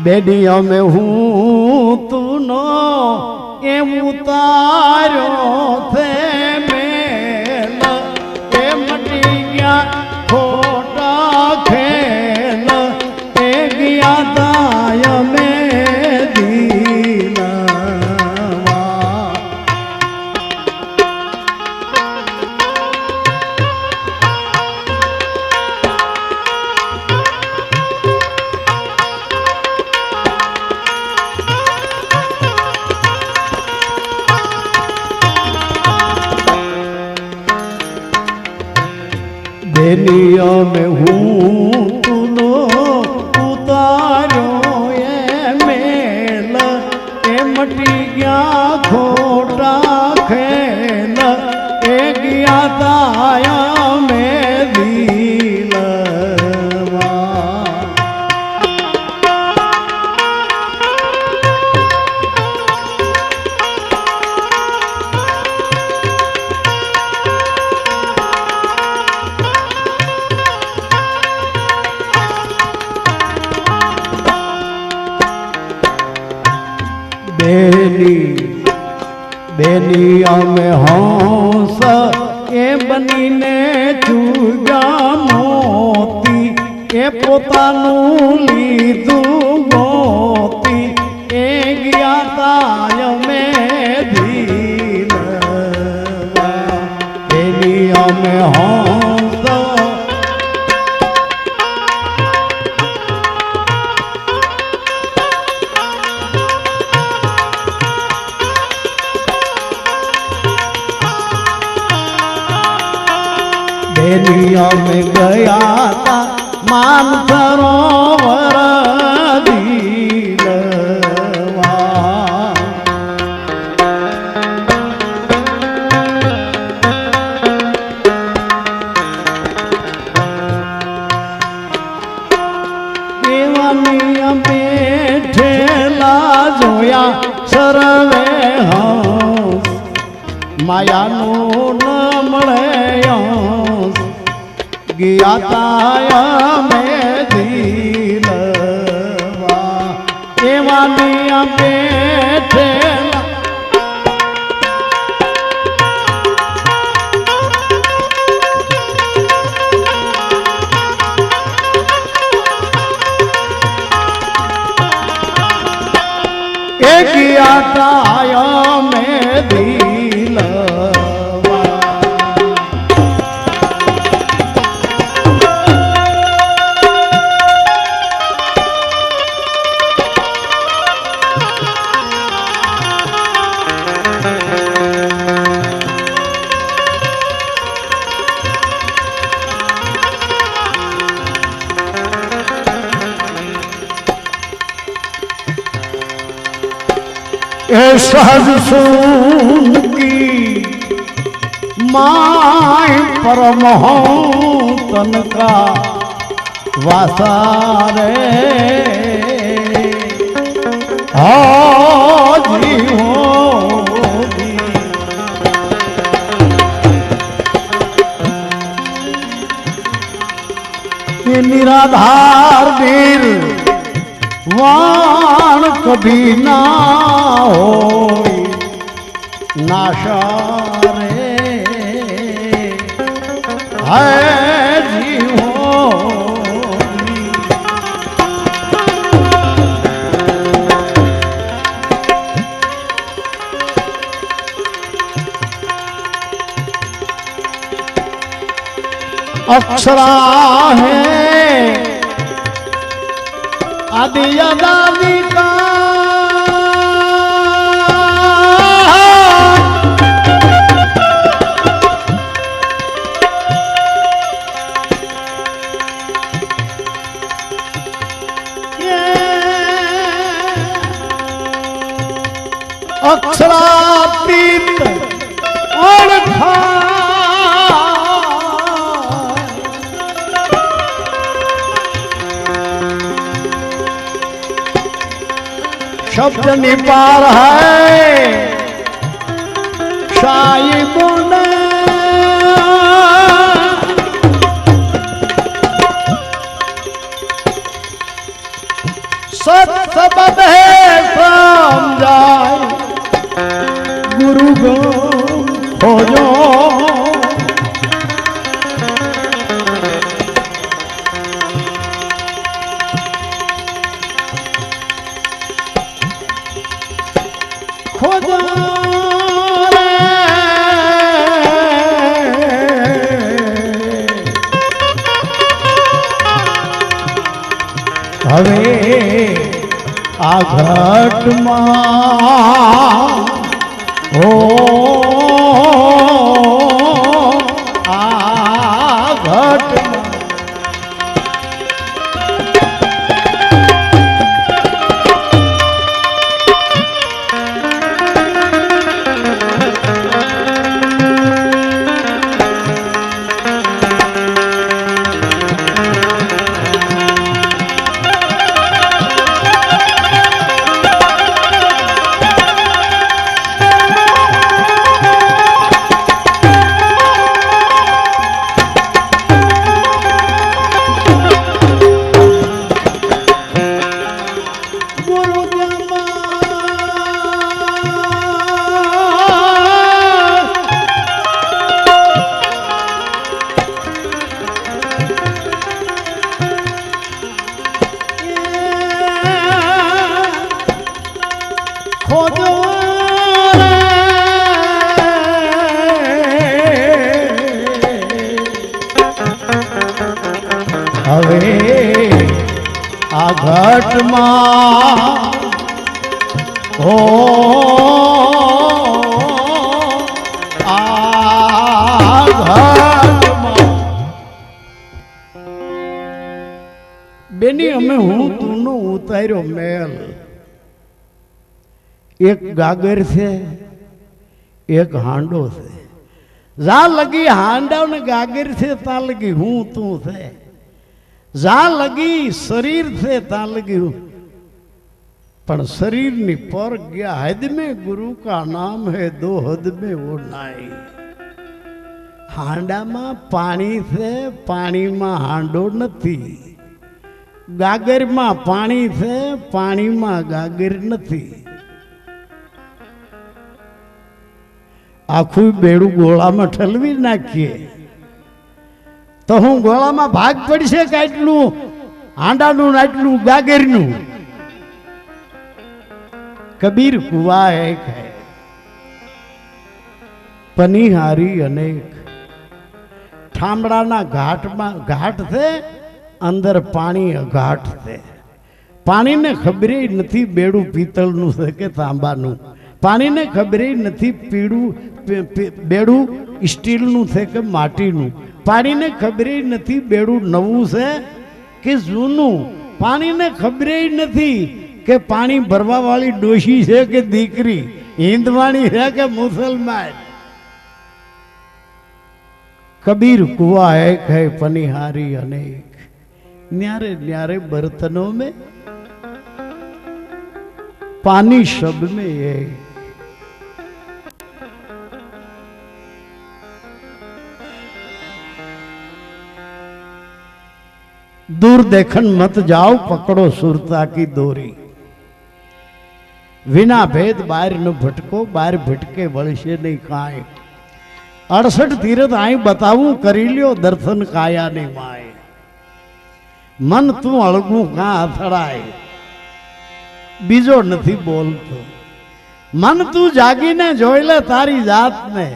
બેડી અમે હું તું નો એમ ઉતાર્યો છે મેલ એ મટી ગયા ખોટા ખેલ એ ગયા તાય મે बेनिया में हूँ तूनो उतारो ये मेल ए मटी गया खोटा खेल ए गया दाया में दिलवा बेनी में हंस ए बनी ने चूगा मोती ए पोतानु लीधु मोती ए गया ताय में दिलवा बेनी में हंस बेनिया में गया था मान सरोवर दिलवा देवानिया बैठेला जोया सरवे हंस माया नो न मळे गया ताया में दिलवा एवानिया बैठे गया ताया में दिलवा सहज सुन की माय परमहंसन का वासारे हाजी होगी निराधार वीर वाण कभी ना हो नाशा रे है जीवो अक्षरा है आदि अनादि का अक्षरातीत ओळखा शब्द निपार है शाही बोले सत्य હવે આ ઘટમાં ઓ આ ઘટમાં હવે આ ઘટમાં હો આ ઘટમાં બેની અમે હું તુંનો ઉતાર્યો મેલ એક ગાગર છે એક હાંડો છે જા લગી હાંડા ને ગાગર છે તા લગી હું તું છે જા લગી શરીર છે તા લગી પણ શરીર ની પર ગયા હદ में गुरु का नाम है दो हद में वो नाई હાંડામાં પાણી છે પાણીમાં હાંડો નથી ગાગરમાં પાણી છે પાણીમાં ગાગર નથી આખું બેડું ગોળામાં ઠલવી નાખીએ તો હું ગોળામાં ભાગ પડશે કે આટલું હાંડાનું આટલું ગાગરનું કબીર કુવા એક હૈ પનિહારી અનેક ઠામડાના ઘાટમાં ઘાટ છે અંદર પાણી અઘાટ છે પાણીને ખબરે નથી બેડું પિત્તળનું છે કે તાંબાનું પાણીને ખબરે નથી પીળું બેડું સ્ટીલનું છે કે માટીનું પાણીને ખબરે નથી બેડું નવું છે કે જૂનું પાણીને ખબરે નથી કે પાણી ભરવા વાળી ડોશી છે કે દીકરી હિન્દવાણી છે કે મુસલમાન कबीर कुआ एक है पनिहारी अनेक न्यारे न्यारे बर्तनों में पानी सब में एक दूर देखन मत जाओ पकड़ो सुरता की डोरी विना भेद बाहर न भटको बाहर भटके वळशे नहीं काए 68 तीर्थ आई बताऊं करी लियो दर्शन काया ने माए मन तू अळगू का અથડાય બીજો નથી બોલતો મન તું જાગીને જોઈ લે તારી જાતને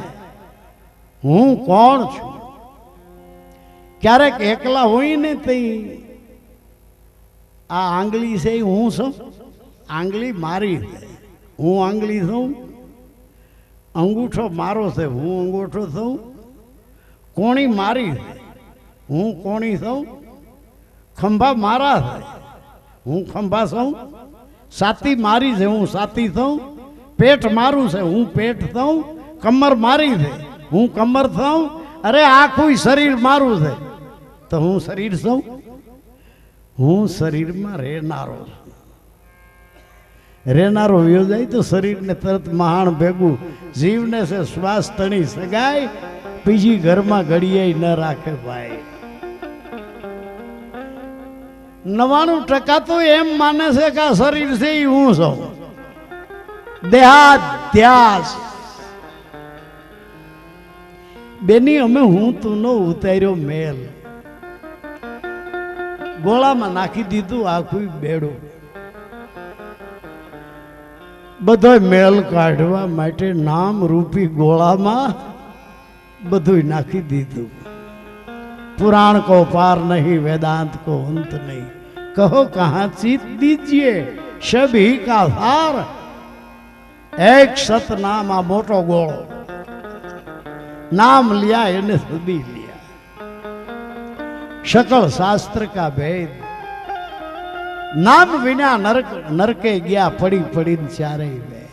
હું કોણ છું ક્યારેક એકલા હોય ને તે આ આંગળી છે હું છું આંગળી મારી હું આંગળી છું અંગૂઠો મારો છે હું અંગૂઠો છું કોણી મારી હું કોણી છું ખંભા મારા છે હું ખંભા છું સાતી મારી છે હું સાતી છું પેટ મારું છે હું પેટ છું કમર મારી છે હું કમર છું અરે આખું શરીર મારું છે તો હું શરીર છું હું શરીરમાં રહેનારો છું રહેનારો વયો જાય તો શરીરને તરત મહાણ ભેગું જીવને છે શ્વાસ તણી સગાય બીજી ઘરમાં ઘડીએ ન રાખે ભાઈ 99% તો એમ માને છે કે આ શરીર છે એ હું છું દેહાધ્યાસ બેની અમે હું તું નો ઉતાર્યો મેલ ગોળામાં નાખી દીધું આખું બેડું બધો મેલ કાઢવા માટે નામ રૂપી ગોળામાં બધું નાખી દીધું पुराण को पार नहीं वेदांत को अंत नहीं कहो कहाँ चीत दीजिए सभी का सार। एक सतनाम आ मोटो गोळो, नाम लिया इन्हें सभी लिया। सकल शास्त्र का भेद, नाम विना नरक नरके गया पड़ी पड़ी चारे में।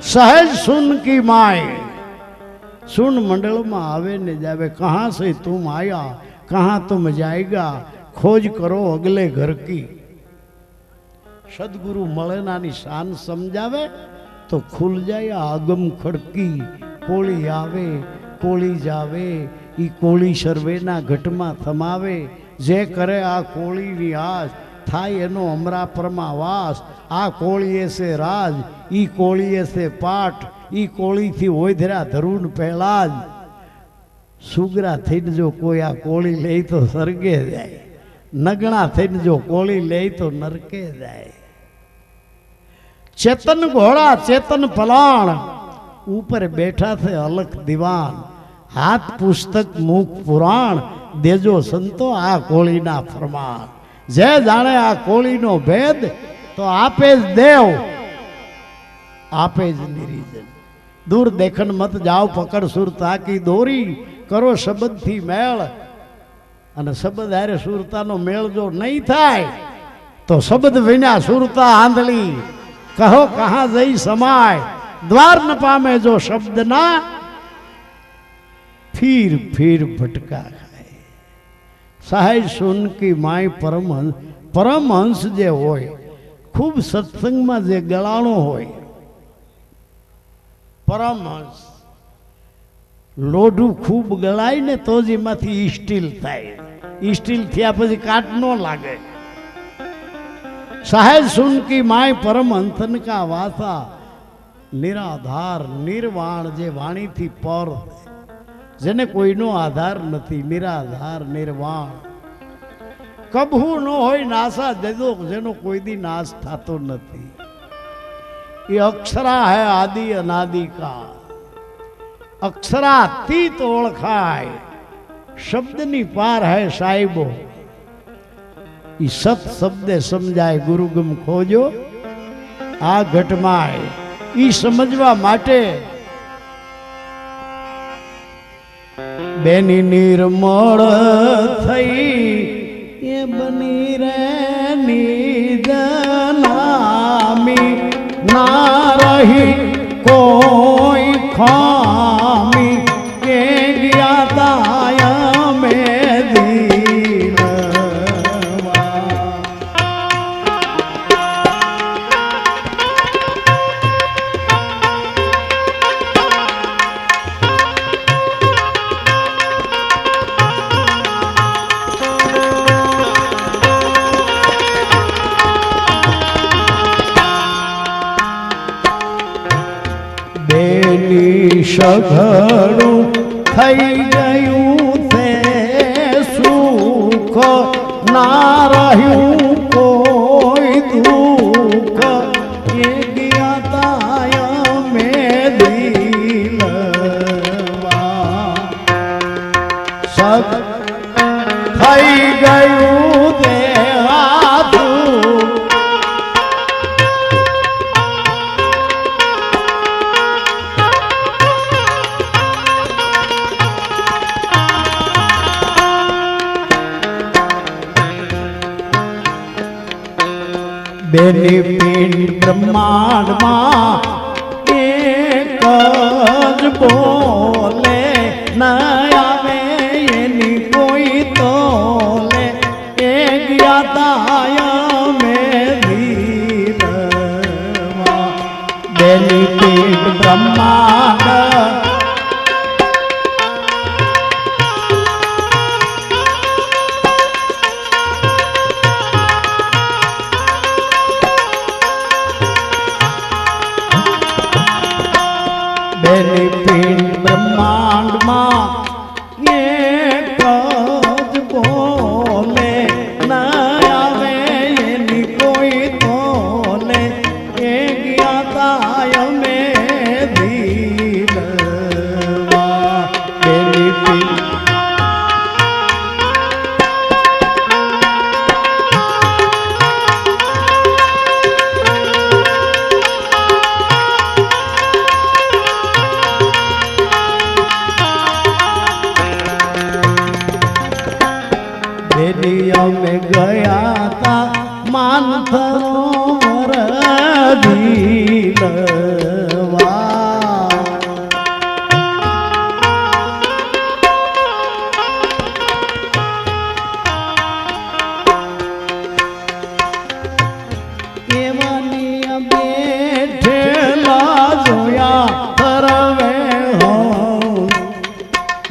सहज सुन की माए, सुन मंडल में आवे न जावे। कहाँ से तुम आया कहाँ तुम जाएगा, खोज करो अगले घर की। सदगुरु मळेनानी शान समझावे तो खुल जाए आगम खड़की। कोળી आवे कोળી जावे, ई कोળી सर्वेना घटमा थमावे। जे करे आ कोळीनी आस, थाय एनो अमरापरमा वास। आ कोळीए से राज, ई कोळीए से पाठ। ई कोળી थी ओधरा धरून पहलाज। सुगरा थईने जो कोई आ कोળી ले तो स्वर्गे जाए, नगणा थईने जो कोળી ले तो नरके जाए। चेतन घोड़ा चेतन पलाण, ऊपर बैठा थे अलख दीवान। हाथ पुस्तक मुख पुराण, देजो संतो आ कोળી ना फरमान। जे जाने आ कोળી नो भेद, तो आपे ज देव आपे ज निरीजन। दूर देखन मत जाओ पकड़ सुरता की दोरी। करो शब्द थी मेल, अने शब्द हारे सुरता नो मेल जो नहीं थाय, तो शब्द विना सुरता आंधली। कहो कहाँ जई समाय, द्वार न पामे जो शब्द ना। फिर फिर भटका खाए। सहज सुन की माय परमहंस, परमहंस जे होय, खूब सत्संग में जे गलाणो होय, परमहंस लोढू खूब गलाय ने तो जी माथी स्टील थाय। स्टील थया पछी काट न लागे। सहज सुन की माय परमहंसन का वासा। निराधार निर्वाण जे वाणी थी पर, जेने कोईनो आधार नथी। निराधार निर्वाण कभू न होय नासा, जेनो जेनो कोई दी नाश थातो नथी। ये अक्षरा है आदि अनादि का, अक्षरातीत ओळखाय। शब्दनी पार है साहिबो, ई सत शब्द समझाय। गुरुगम खोजो आ घटमाय, ई समझवा माटे बेनी निर्मळ थई ये बनी रे निज नामी। ना रही कोई खामी, के ज्ञाताय में दीनवा। सघड़ू थई गयूं थे सुख, ना रह्यूं कोई दुख। ये ज्ञाताय में दिलवा, सब थई गयूं थे हाथ। बेनी पिंड ब्रह्मांड मां एक ज बोले, न आवे एनी कोई तोले। एक ज्ञाताय में दीनवा, बेनी पिंड ब्रह्मांड। बेनी पिंड ब्रह्मांड मां एक ज बोले, न आवे અમે ગયા તા માનસરોવર ઝીલવા. એવાની બેઠેલા જોયા ફરવે હો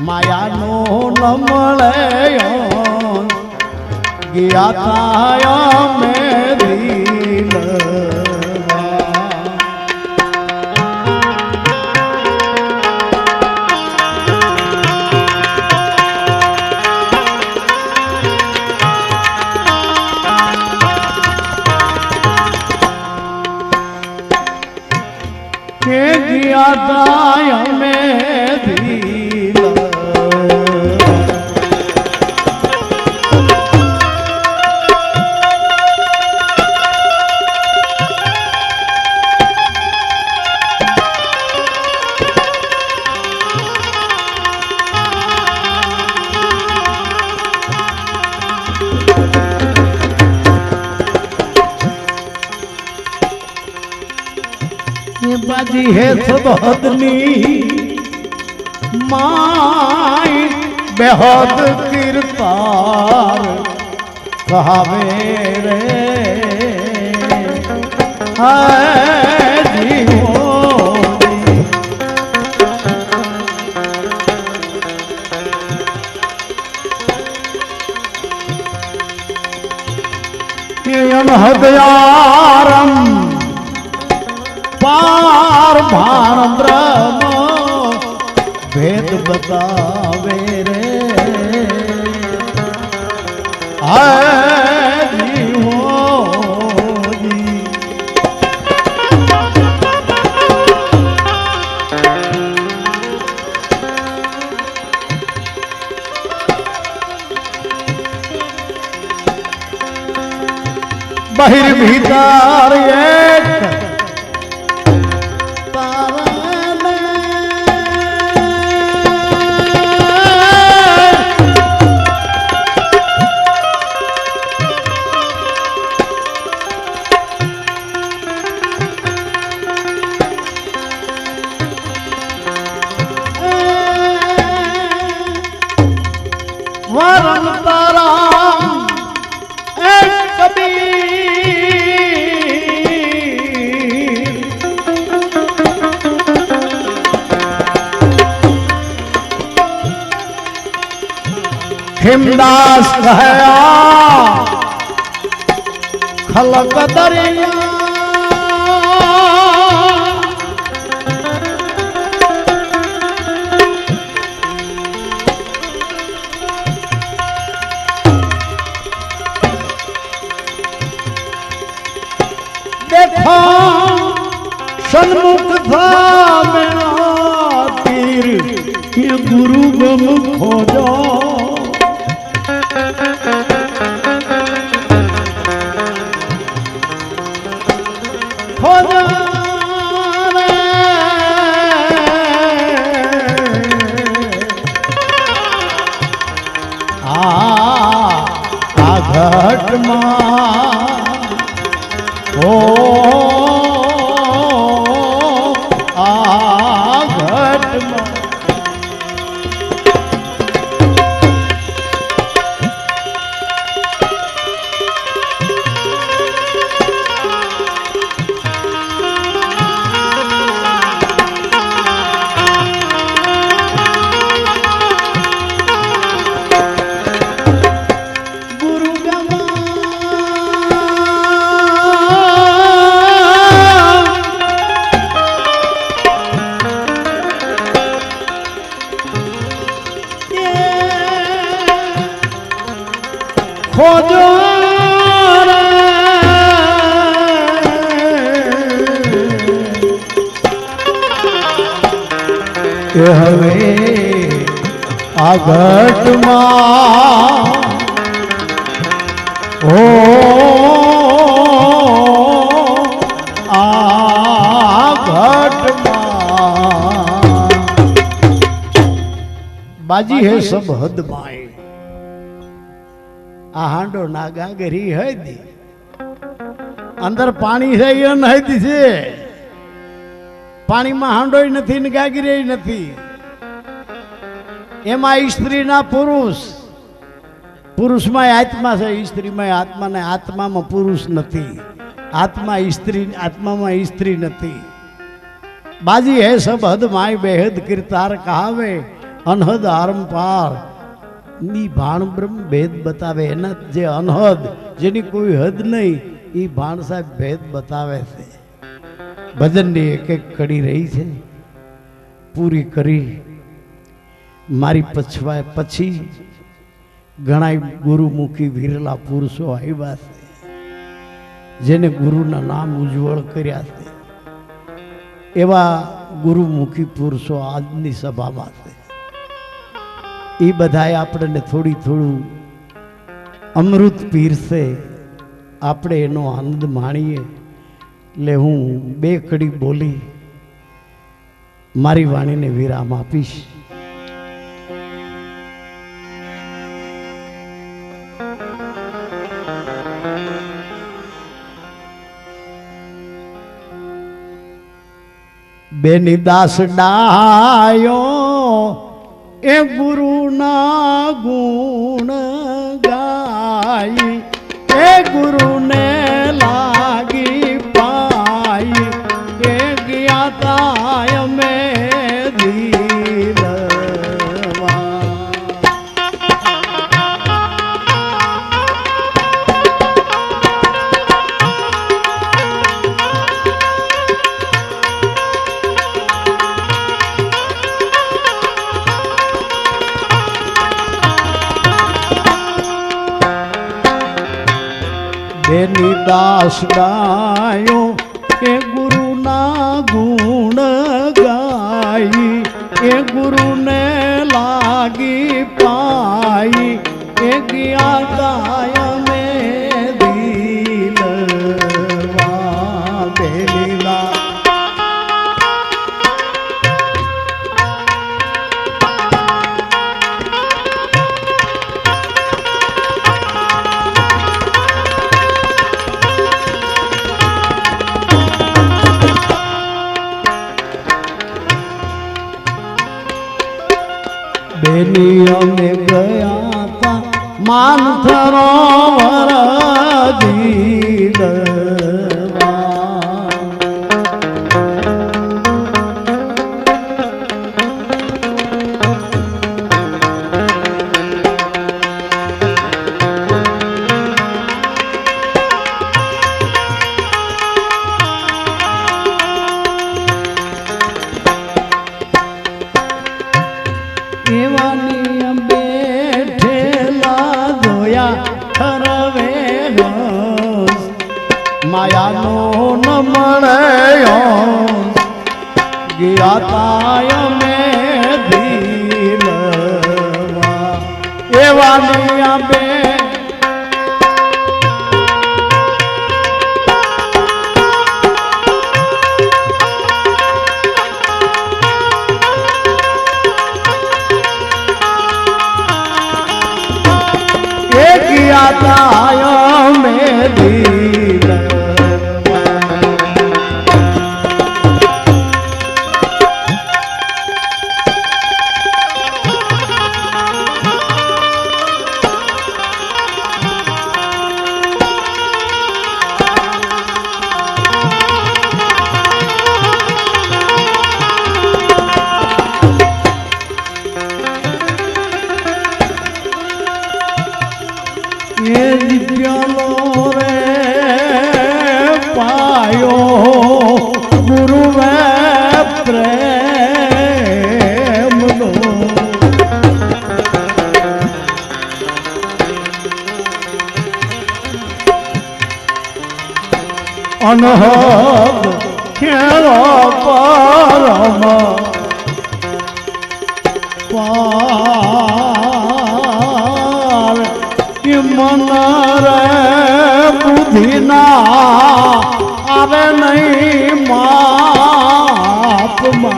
માયાનો ન મળે ગયા તા મેરી કે ગયા તા મેરી बाजी है सब हदनी माई बेहद किरतार कहावे रे हाय जीवो ये अनहदयारम पार भान ब्रह्म भेद बतावे रे बहिर भीतर एक हिमदास कहया खलक दरिया देखो सन्मुख था मेरा तीर ये गुरु गम खोजो घट ओ घट खोजो रे हवे आ घट ओ आ घट बाजी है सब हद माए આ હાંડો ના ગાગરી હદી અંદર પાણી છે એ હદી છે પાણીમાં હાંડોય નથી ને ગાગરી નથી એમાં સ્ત્રી ના પુરુષ પુરુષમાં આત્મા છે સ્ત્રીમાં આત્મા ને આત્મામાં પુરુષ નથી આત્મા સ્ત્રી આત્મામાં સ્ત્રી નથી बाजी है सब हद माय बेहद किरतार कहावे अनहद आरंपार नी भाण ब्रह्म भेद बतावे एना जे अनहद जेनी कोई हद नहीं ई भाण साहब भेद बतावे से भजन ने एक एक कड़ी रही है पूरी करी मारी पछवाए पछी घणाई गुरुमुखी वीरला पुरुषो आव्या छे जेने गुरुना नाम उज्जवल कर्या छे एवा गुरुमुखी पुरुषो आजनी सभा में छे ई बधाए आपणे थोड़ी थोड़ू अमृत पीरसे आपणे एनो आनंद माणीए એટલે હું બે કડી બોલી મારી વાણીને વિરામ આપીશ. બેની દાસ ડાયો એ ગુરુના ગુણ ગાઈ એ ગુરુને લાગી પાઈ એ જ્ઞાતા મે દિલવા બેની દાસ ગાયો એ ગુરુના ગુણ ગાઈ એ ગુરુને લાગી પાઈ એ જ્ઞાતા મે દિલવા બેલીલા बेनी में गया था मानसरोवर दिलवा माया नो न मणयो ज्ञाताय में दिलवा एवा निया बे ज्ञाताय में दिलवा अनहद खेलो परम पार कि मन रे बुद्धि ना आवे नहीं माप मा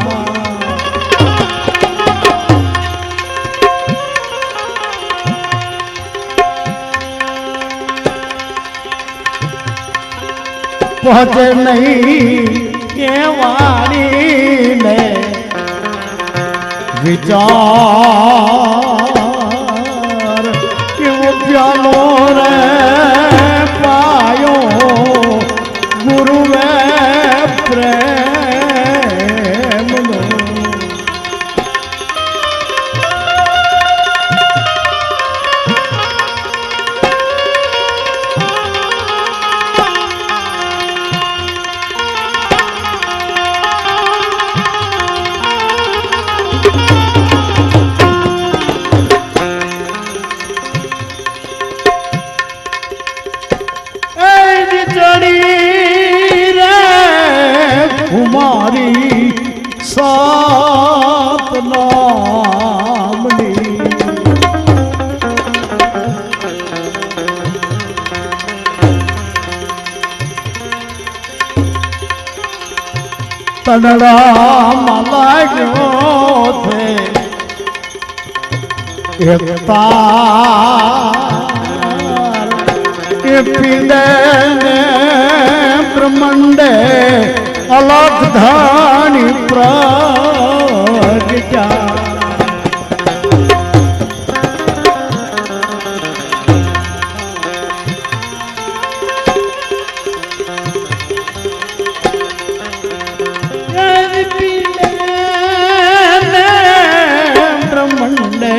પહોંચે નહીં એ વાણીને વિચાર કેવો પ્યાલો રે પાયો ગુરુએ પ્રેમનો कुमारी सात नामनी तनड़ा माला गयो थे एक तार के पीले ब्रह्मंडे अलग धानी प्रगटा ब्रह्मंडे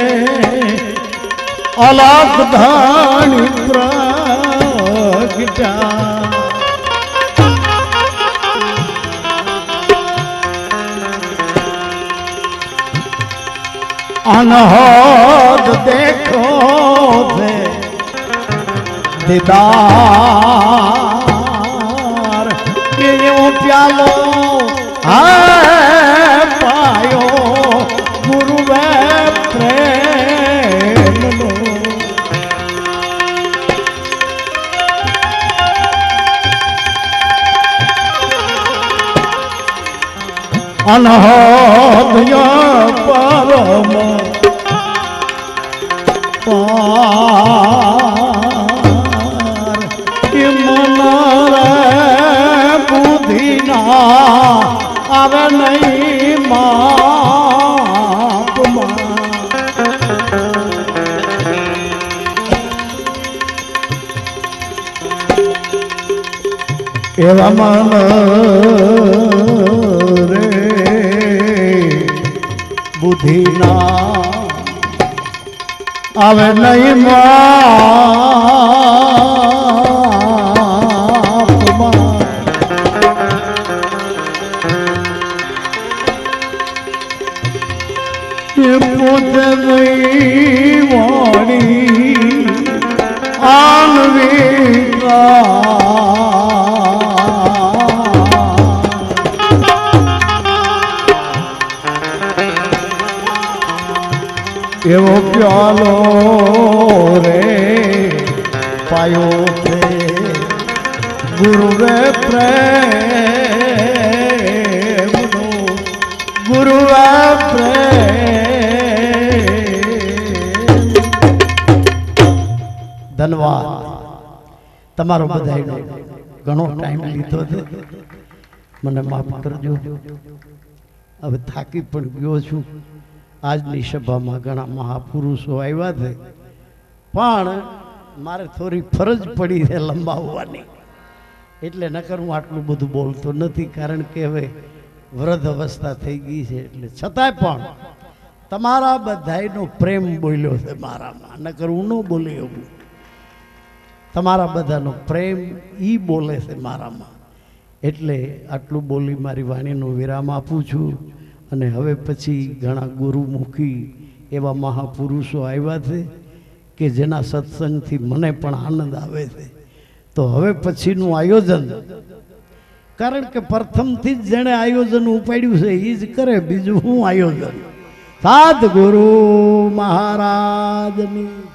अलग धानी प्रगटा अनहद देखो थे दीदार के प्यालो है पायो गुरुवे प्रेमनो अनहद परम पार कि मनारे बुद्धि ना आवे नहीं माप एवं मन रे बुद्धि ना आवे नहीं माप ये पोते नहीं वाणी आनवीरा एवो प्यालो रे पायो थे गुरुवे प्रेमनो गुरुवे प्रेम धन्यवाद तमारो बधाईनो घणो टाइम लीधो छे मने माफ करजो હવે થાકી પણ ગયો છું આજની સભામાં ઘણા મહાપુરુષો આવ્યા છે પણ મારે થોડી ફરજ પડી છે લંબાવવાની એટલે નકર હું આટલું બધું બોલતો નથી કારણ કે હવે વૃદ્ધ અવસ્થા થઈ ગઈ છે એટલે છતાંય પણ તમારા બધાયનો પ્રેમ બોલ્યો છે મારામાં નકર હું ન બોલી એવું તમારા બધાનો પ્રેમ ઈ બોલે છે મારામાં એટલે આટલું બોલી મારી વાણીનો વિરામ આપું છું અને હવે પછી ઘણા ગુરુમુખી એવા મહાપુરુષો આવ્યા છે કે જેના સત્સંગથી મને પણ આનંદ આવે છે તો હવે પછીનું આયોજન કારણ કે પ્રથમથી જ જેણે આયોજન ઉપાડ્યું છે એ જ કરે બીજું શું આયોજન સદગુરુ મહારાજની